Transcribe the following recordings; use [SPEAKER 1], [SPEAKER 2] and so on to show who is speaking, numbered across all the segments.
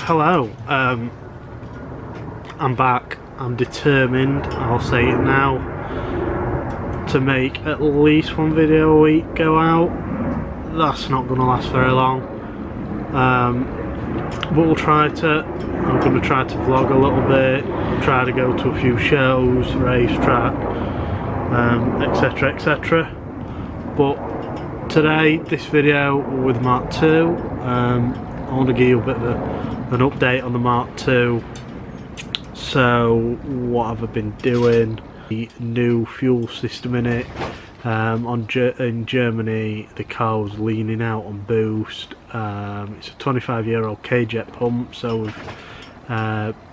[SPEAKER 1] Hello, I'm back. I'm determined, I'll say it now, to make at least one video a week go out. That's not going to last very long, but I'm going to try to vlog a little bit, try to go to a few shows, racetrack, etc, etc. But today, this video with Mark II, I want to give you a bit of an update on the Mark II. So what have I been doing? The new fuel system in it. In Germany, the car was leaning out on boost. It's a 25-year-old K-Jet pump, so we've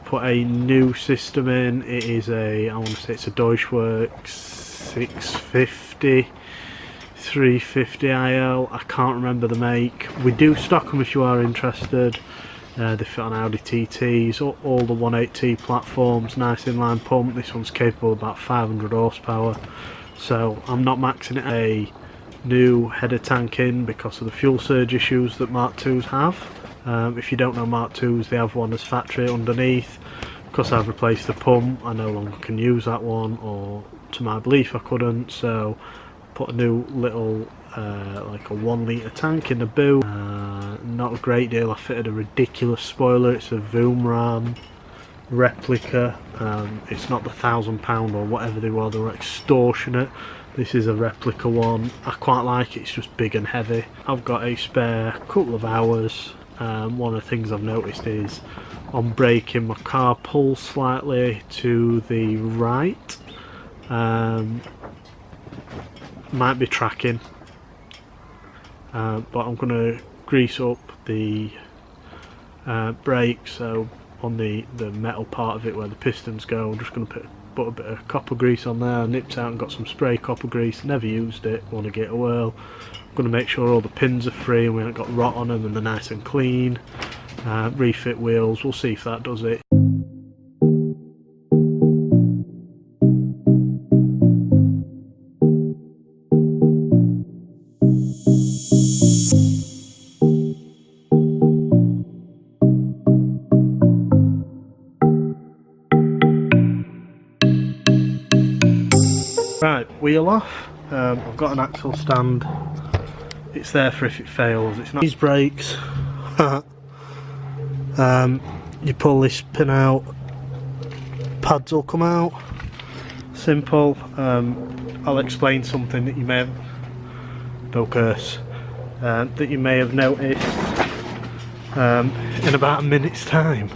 [SPEAKER 1] put a new system in. It is I want to say it's a Deutschwerk 650, 350 IL. I can't remember the make. We do stock them if you are interested. They fit on Audi TTs, all the 180T platforms, nice inline pump. This one's capable of about 500 horsepower. So I'm not maxing it. A new header tank in because of the fuel surge issues that Mark IIs have. If you don't know Mark IIs, they have one as factory underneath. Because I've replaced the pump, I no longer can use that one, or to my belief I couldn't, so put a new little like a 1 litre tank in the boot. Not a great deal. I fitted a ridiculous spoiler. It's a Voomram replica. It's not the £1,000 or whatever they were extortionate. This is a replica one. I quite like it. It's just big and heavy. I've got a spare couple of hours. One of the things I've noticed is on braking, my car pulls slightly to the right. Might be tracking, but I'm going to grease up the brake. So on the metal part of it where the pistons go, I'm just going to put a bit of copper grease on there. I nipped out and got some spray copper grease. Never used it, want to get a whirl. I'm going to make sure all the pins are free and we haven't got rot on them and they're nice and clean. Refit wheels, we'll see if that does it. Right, wheel off. I've got an axle stand. It's there for if it fails. It's not these brakes. You pull this pin out, pads will come out. Simple. I'll explain something that you may have, don't curse, that you may have noticed in about a minute's time.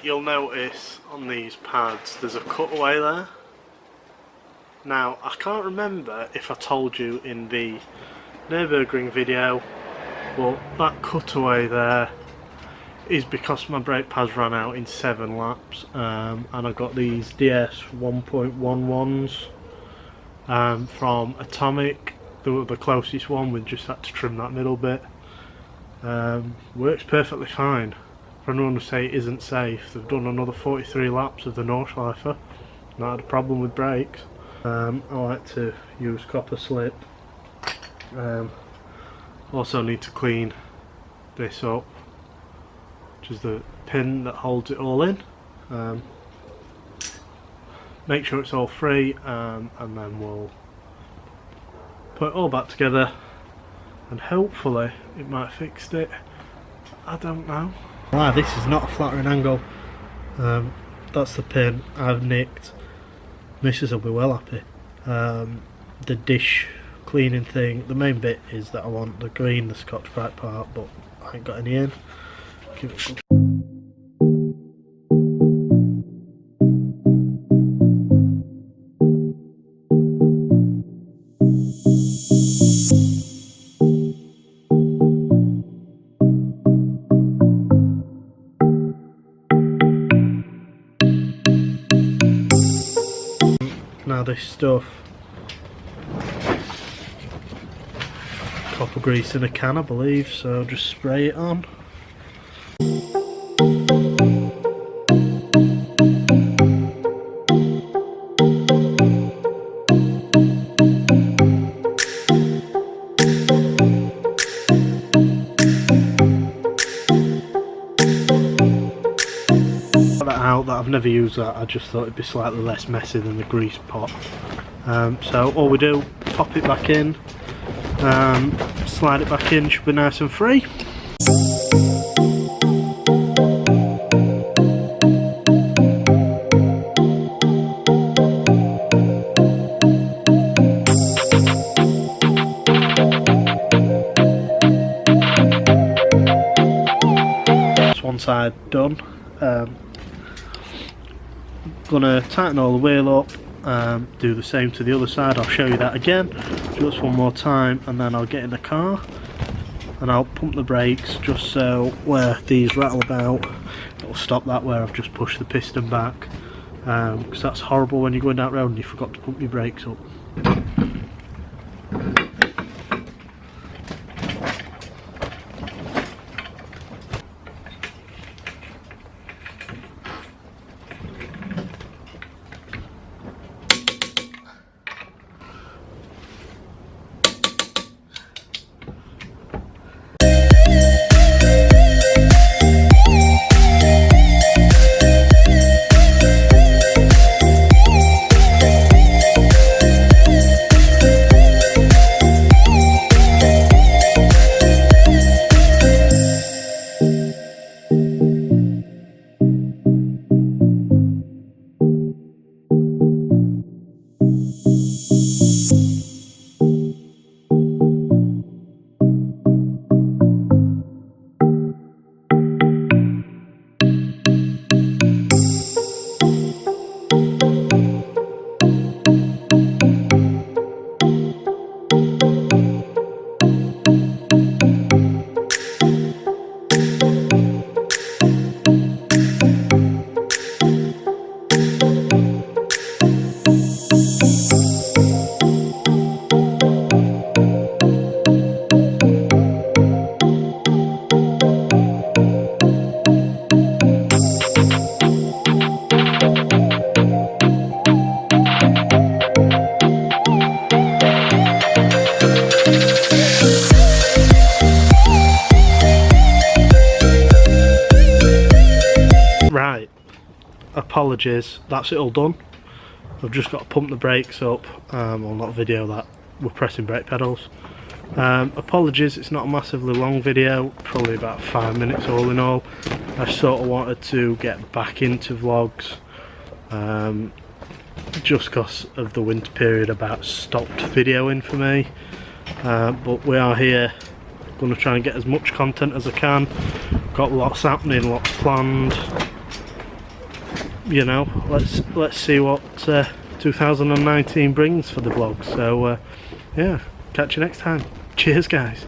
[SPEAKER 1] You'll notice on these pads there's a cutaway there. Now I can't remember if I told you in the Nürburgring video, but that cutaway there is because my brake pads ran out in 7 laps, and I got these DS 1.11s from Atomic. They were the closest one. We just had to trim that middle bit. Works perfectly fine. For anyone who say it isn't safe, they've done another 43 laps of the Nordschleifer. Not had a problem with brakes. I like to use copper slip. Also need to clean this up, which is the pin that holds it all in. Make sure it's all free, and then we'll put it all back together, and hopefully it might have fixed it. I don't know. Ah, this is not a flattering angle. That's the pin I've nicked. Mrs will be well happy. The dish cleaning thing, the main bit is that I want the green, the Scotch-Brite part, but I ain't got any in. Give it a go. Now this stuff, copper grease in a can I believe, so just spray it on. that I've never used that. I just thought it'd be slightly less messy than the grease pot. So all we do, pop it back in, slide it back in, should be nice and free. One side done. Gonna tighten all the wheel up, do the same to the other side. I'll show you that again just one more time, and then I'll get in the car and I'll pump the brakes just so where these rattle about it'll stop that where I've just pushed the piston back, because that's horrible when you're going down the road and you forgot to pump your brakes up. Right, apologies, that's it all done. I've just got to pump the brakes up, well, not video that, we're pressing brake pedals. Apologies, it's not a massively long video, probably about 5 minutes all in all. I sort of wanted to get back into vlogs, just because of the winter period about stopped videoing for me. But we are here, going to try and get as much content as I can. Got lots happening, lots planned. You know, let's see what 2019 brings for the vlog. So yeah, catch you next time. Cheers guys.